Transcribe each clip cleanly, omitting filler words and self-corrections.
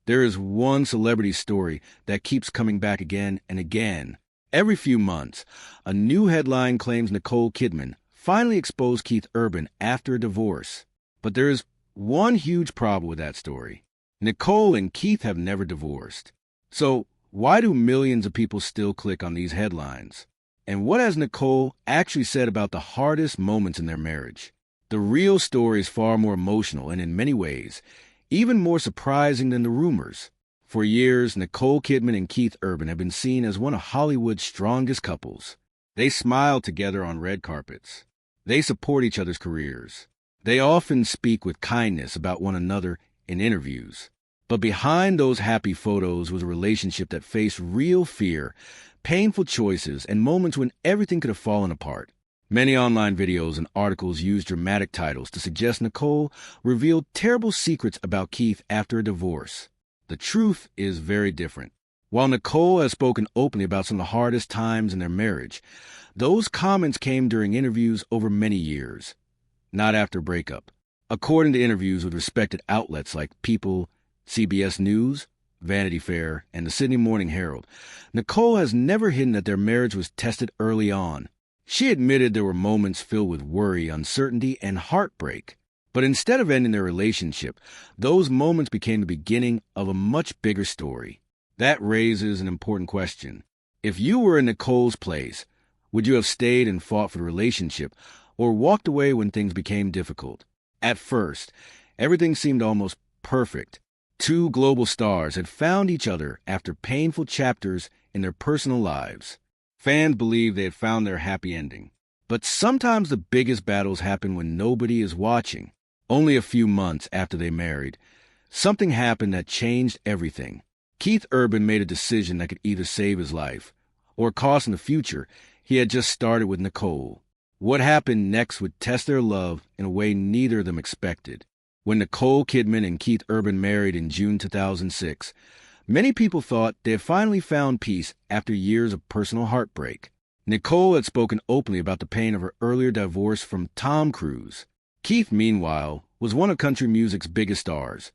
there is one celebrity story that keeps coming back again and again. Every few months, a new headline claims Nicole Kidman finally exposed Keith Urban after a divorce. But there is one huge problem with that story. Nicole and Keith have never divorced. So why do millions of people still click on these headlines? And what has Nicole actually said about the hardest moments in their marriage? The real story is far more emotional and in many ways, even more surprising than the rumors. For years, Nicole Kidman and Keith Urban have been seen as one of Hollywood's strongest couples. They smile together on red carpets. They support each other's careers. They often speak with kindness about one another in interviews. But behind those happy photos was a relationship that faced real fear, painful choices, and moments when everything could have fallen apart. Many online videos and articles use dramatic titles to suggest Nicole revealed terrible secrets about Keith after a divorce. The truth is very different. While Nicole has spoken openly about some of the hardest times in their marriage, those comments came during interviews over many years, not after breakup. According to interviews with respected outlets like People, CBS News, Vanity Fair, and the Sydney Morning Herald, Nicole has never hidden that their marriage was tested early on. She admitted there were moments filled with worry, uncertainty, and heartbreak. But instead of ending their relationship, those moments became the beginning of a much bigger story. That raises an important question. If you were in Nicole's place, would you have stayed and fought for the relationship, or walked away when things became difficult? At first, everything seemed almost perfect. Two global stars had found each other after painful chapters in their personal lives. Fans believed they had found their happy ending. But sometimes the biggest battles happen when nobody is watching. Only a few months after they married, something happened that changed everything. Keith Urban made a decision that could either save his life or cost in the future he had just started with Nicole. What happened next would test their love in a way neither of them expected. When Nicole Kidman and Keith Urban married in June 2006, many people thought they had finally found peace after years of personal heartbreak. Nicole had spoken openly about the pain of her earlier divorce from Tom Cruise. Keith, meanwhile, was one of country music's biggest stars,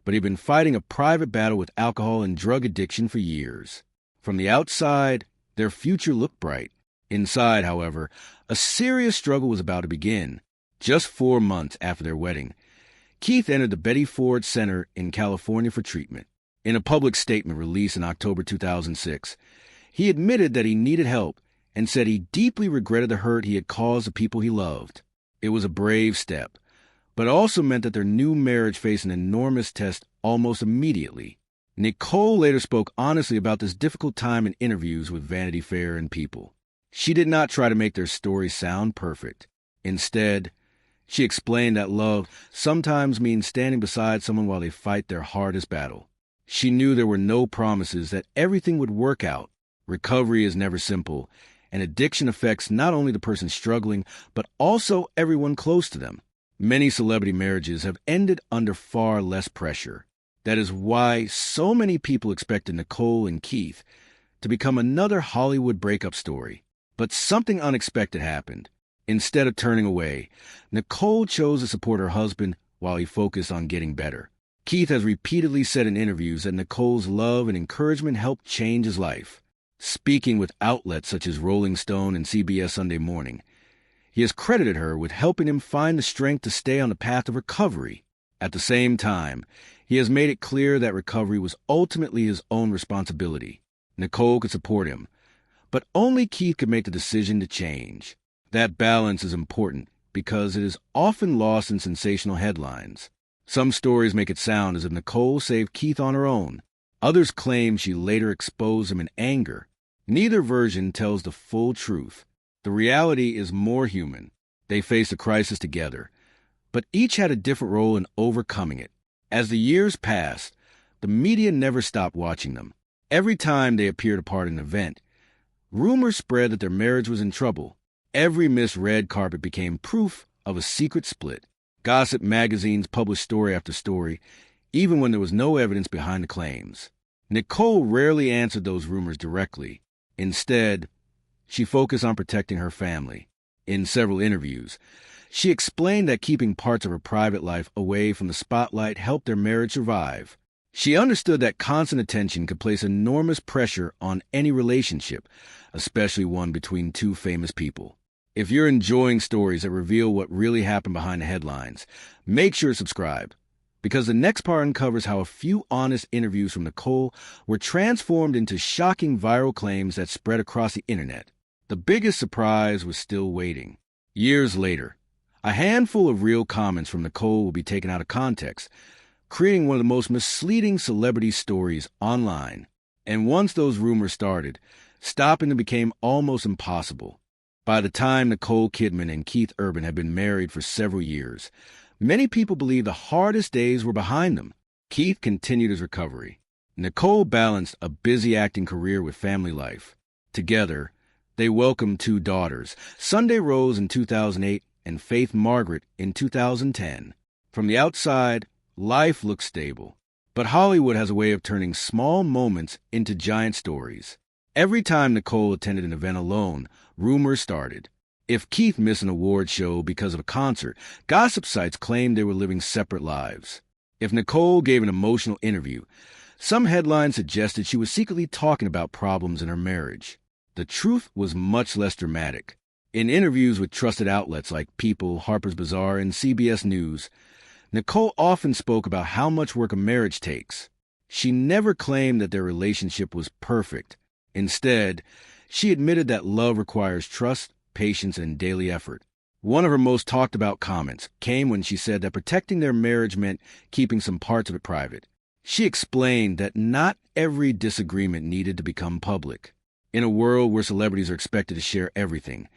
but he'd been fighting a private battle with alcohol and drug addiction for years. From the outside, their future looked bright. Inside, however, a serious struggle was about to begin. Just 4 months after their wedding, Keith entered the Betty Ford Center in California for treatment. In a public statement released in October 2006, he admitted that he needed help and said he deeply regretted the hurt he had caused the people he loved. It was a brave step, but it also meant that their new marriage faced an enormous test almost immediately. Nicole later spoke honestly about this difficult time in interviews with Vanity Fair and People. She did not try to make their story sound perfect. Instead, she explained that love sometimes means standing beside someone while they fight their hardest battle. She knew there were no promises that everything would work out. Recovery is never simple, and addiction affects not only the person struggling, but also everyone close to them. Many celebrity marriages have ended under far less pressure. That is why so many people expected Nicole and Keith to become another Hollywood breakup story. But something unexpected happened. Instead of turning away, Nicole chose to support her husband while he focused on getting better. Keith has repeatedly said in interviews that Nicole's love and encouragement helped change his life. Speaking with outlets such as Rolling Stone and CBS Sunday Morning, he has credited her with helping him find the strength to stay on the path of recovery. At the same time, he has made it clear that recovery was ultimately his own responsibility. Nicole could support him, but only Keith could make the decision to change. That balance is important because it is often lost in sensational headlines. Some stories make it sound as if Nicole saved Keith on her own. Others claim she later exposed him in anger. Neither version tells the full truth. The reality is more human. They faced a crisis together, but each had a different role in overcoming it. As the years passed, the media never stopped watching them. Every time they appeared apart at an event, rumors spread that their marriage was in trouble. Every missed red carpet became proof of a secret split. Gossip magazines published story after story, even when there was no evidence behind the claims. Nicole rarely answered those rumors directly. Instead, she focused on protecting her family. In several interviews, she explained that keeping parts of her private life away from the spotlight helped their marriage survive. She understood that constant attention could place enormous pressure on any relationship, especially one between two famous people. If you're enjoying stories that reveal what really happened behind the headlines, make sure to subscribe, because the next part uncovers how a few honest interviews from Nicole were transformed into shocking viral claims that spread across the internet. The biggest surprise was still waiting. Years later, a handful of real comments from Nicole will be taken out of context, creating one of the most misleading celebrity stories online. And once those rumors started, stopping them became almost impossible. By the time Nicole Kidman and Keith Urban had been married for several years, many people believed the hardest days were behind them. Keith continued his recovery. Nicole balanced a busy acting career with family life. Together, they welcomed two daughters, Sunday Rose in 2008 and Faith Margaret in 2010. From the outside, life looks stable, but Hollywood has a way of turning small moments into giant stories. Every time Nicole attended an event alone, rumors started. If Keith missed an award show because of a concert, gossip sites claimed they were living separate lives. If Nicole gave an emotional interview, some headlines suggested she was secretly talking about problems in her marriage. The truth was much less dramatic. In interviews with trusted outlets like People, Harper's Bazaar, and CBS News, Nicole often spoke about how much work a marriage takes. She never claimed that their relationship was perfect. Instead, she admitted that love requires trust, patience, and daily effort. One of her most talked about comments came when she said that protecting their marriage meant keeping some parts of it private. She explained that not every disagreement needed to become public. In a world where celebrities are expected to share everything,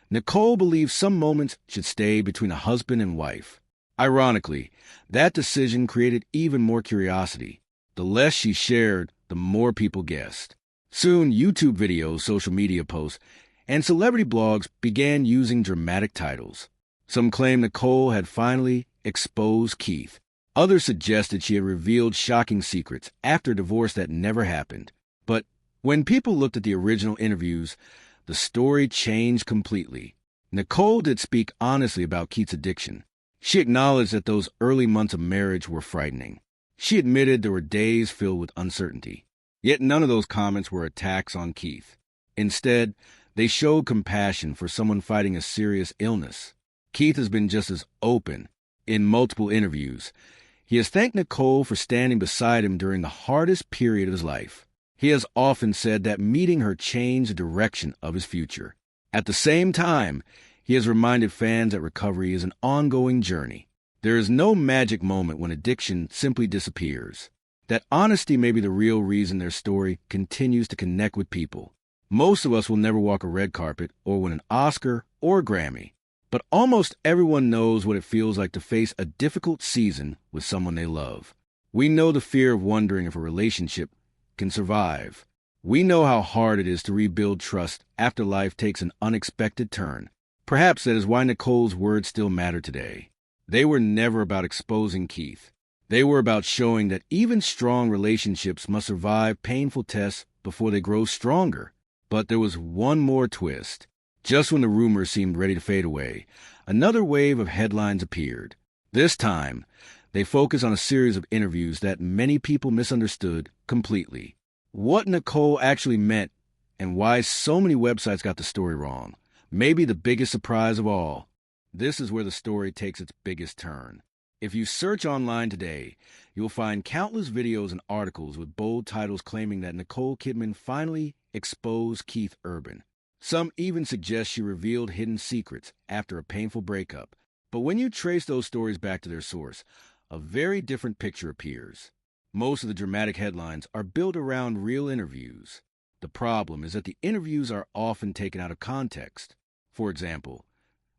Nicole believes some moments should stay between a husband and wife. Ironically, that decision created even more curiosity. The less she shared, the more people guessed. Soon, YouTube videos, social media posts, and celebrity blogs began using dramatic titles. Some claimed Nicole had finally exposed Keith. Others suggested she had revealed shocking secrets after a divorce that never happened. But when people looked at the original interviews, the story changed completely. Nicole did speak honestly about Keith's addiction. She acknowledged that those early months of marriage were frightening. She admitted there were days filled with uncertainty. Yet none of those comments were attacks on Keith. Instead, they showed compassion for someone fighting a serious illness. Keith has been just as open. In multiple interviews, he has thanked Nicole for standing beside him during the hardest period of his life. He has often said that meeting her changed the direction of his future. At the same time, he has reminded fans that recovery is an ongoing journey. There is no magic moment when addiction simply disappears. That honesty may be the real reason their story continues to connect with people. Most of us will never walk a red carpet or win an Oscar or a Grammy, but almost everyone knows what it feels like to face a difficult season with someone they love. We know the fear of wondering if a relationship can survive. We know how hard it is to rebuild trust after life takes an unexpected turn. Perhaps that is why Nicole's words still matter today. They were never about exposing Keith. They were about showing that even strong relationships must survive painful tests before they grow stronger. But there was one more twist. Just when the rumors seemed ready to fade away, another wave of headlines appeared. This time, they focused on a series of interviews that many people misunderstood completely. What Nicole actually meant and why so many websites got the story wrong. Maybe the biggest surprise of all. This is where the story takes its biggest turn. If you search online today, you'll find countless videos and articles with bold titles claiming that Nicole Kidman finally exposed Keith Urban. Some even suggest she revealed hidden secrets after a painful breakup. But when you trace those stories back to their source, a very different picture appears. Most of the dramatic headlines are built around real interviews. The problem is that the interviews are often taken out of context. For example,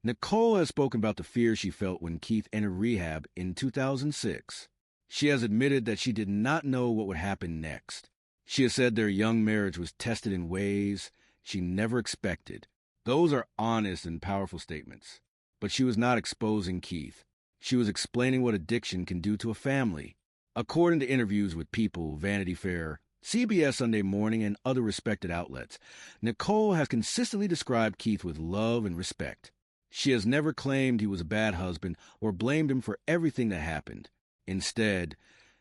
Nicole has spoken about the fear she felt when Keith entered rehab in 2006. She has admitted that she did not know what would happen next. She has said their young marriage was tested in ways she never expected. Those are honest and powerful statements. But she was not exposing Keith. She was explaining what addiction can do to a family. According to interviews with People, Vanity Fair, CBS Sunday Morning, and other respected outlets, Nicole has consistently described Keith with love and respect. She has never claimed he was a bad husband or blamed him for everything that happened. Instead,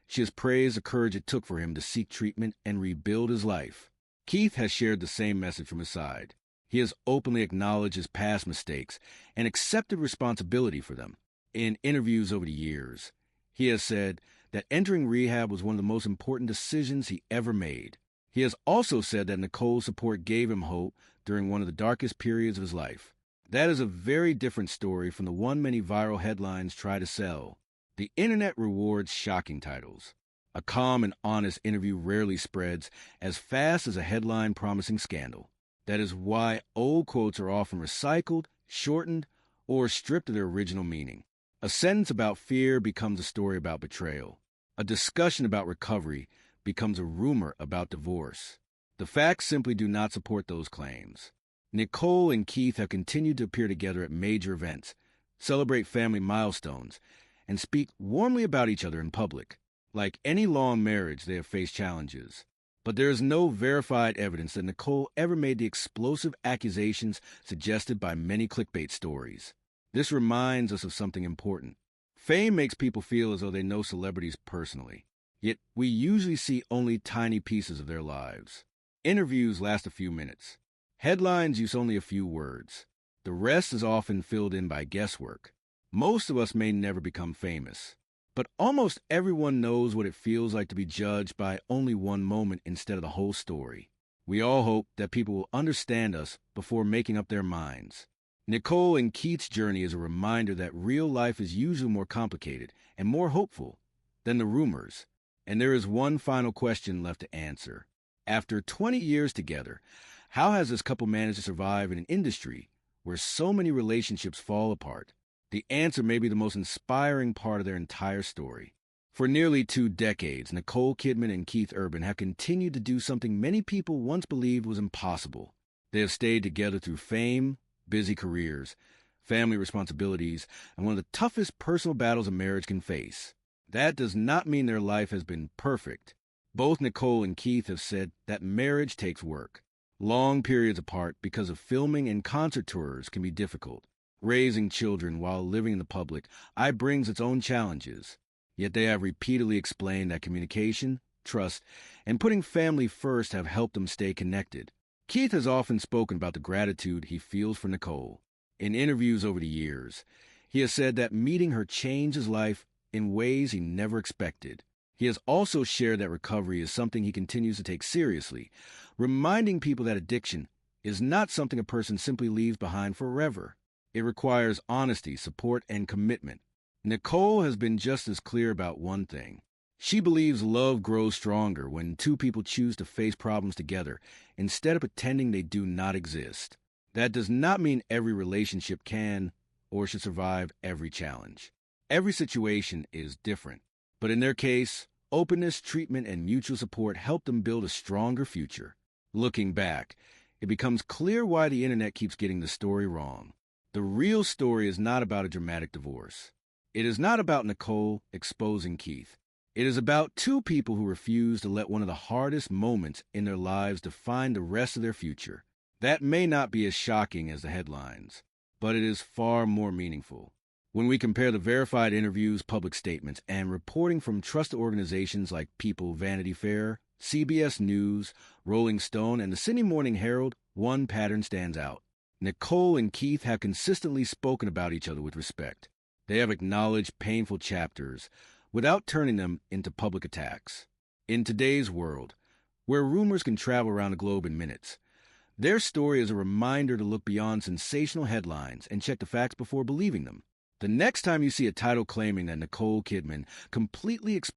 She has praised the courage it took for him to seek treatment and rebuild his life. Keith has shared the same message from his side. He has openly acknowledged his past mistakes and accepted responsibility for them. In interviews over the years, he has said that entering rehab was one of the most important decisions he ever made. He has also said that Nicole's support gave him hope during one of the darkest periods of his life. That is a very different story from the one many viral headlines try to sell. The internet rewards shocking titles. A calm and honest interview rarely spreads as fast as a headline promising scandal. That is why old quotes are often recycled, shortened, or stripped of their original meaning. A sentence about fear becomes a story about betrayal. A discussion about recovery becomes a rumor about divorce. The facts simply do not support those claims. Nicole and Keith have continued to appear together at major events, celebrate family milestones, and speak warmly about each other in public. Like any long marriage, they have faced challenges. But there is no verified evidence that Nicole ever made the explosive accusations suggested by many clickbait stories. This reminds us of something important. Fame makes people feel as though they know celebrities personally. Yet we usually see only tiny pieces of their lives. Interviews last a few minutes. Headlines use only a few words. The rest is often filled in by guesswork. Most of us may never become famous, but almost everyone knows what it feels like to be judged by only one moment instead of the whole story. We all hope that people will understand us before making up their minds. Nicole and Keith's journey is a reminder that real life is usually more complicated and more hopeful than the rumors. And there is one final question left to answer. After 20 years together, how has this couple managed to survive in an industry where so many relationships fall apart? The answer may be the most inspiring part of their entire story. For nearly 2 decades, Nicole Kidman and Keith Urban have continued to do something many people once believed was impossible. They have stayed together through fame, busy careers, family responsibilities, and one of the toughest personal battles a marriage can face. That does not mean their life has been perfect. Both Nicole and Keith have said that marriage takes work. Long periods apart because of filming and concert tours can be difficult. Raising children while living in the public eye brings its own challenges. Yet they have repeatedly explained that communication, trust, and putting family first have helped them stay connected. Keith has often spoken about the gratitude he feels for Nicole. In interviews over the years, he has said that meeting her changed his life in ways he never expected. He has also shared that recovery is something he continues to take seriously, reminding people that addiction is not something a person simply leaves behind forever. It requires honesty, support, and commitment. Nicole has been just as clear about one thing. She believes love grows stronger when two people choose to face problems together instead of pretending they do not exist. That does not mean every relationship can or should survive every challenge. Every situation is different. But in their case, openness, treatment, and mutual support helped them build a stronger future. Looking back, it becomes clear why the internet keeps getting the story wrong. The real story is not about a dramatic divorce. It is not about Nicole exposing Keith. It is about two people who refuse to let one of the hardest moments in their lives define the rest of their future. That may not be as shocking as the headlines, but it is far more meaningful. When we compare the verified interviews, public statements, and reporting from trusted organizations like People, Vanity Fair, CBS News, Rolling Stone, and the Sydney Morning Herald, one pattern stands out. Nicole and Keith have consistently spoken about each other with respect. They have acknowledged painful chapters without turning them into public attacks. In today's world, where rumors can travel around the globe in minutes, their story is a reminder to look beyond sensational headlines and check the facts before believing them. The next time you see a title claiming that Nicole Kidman completely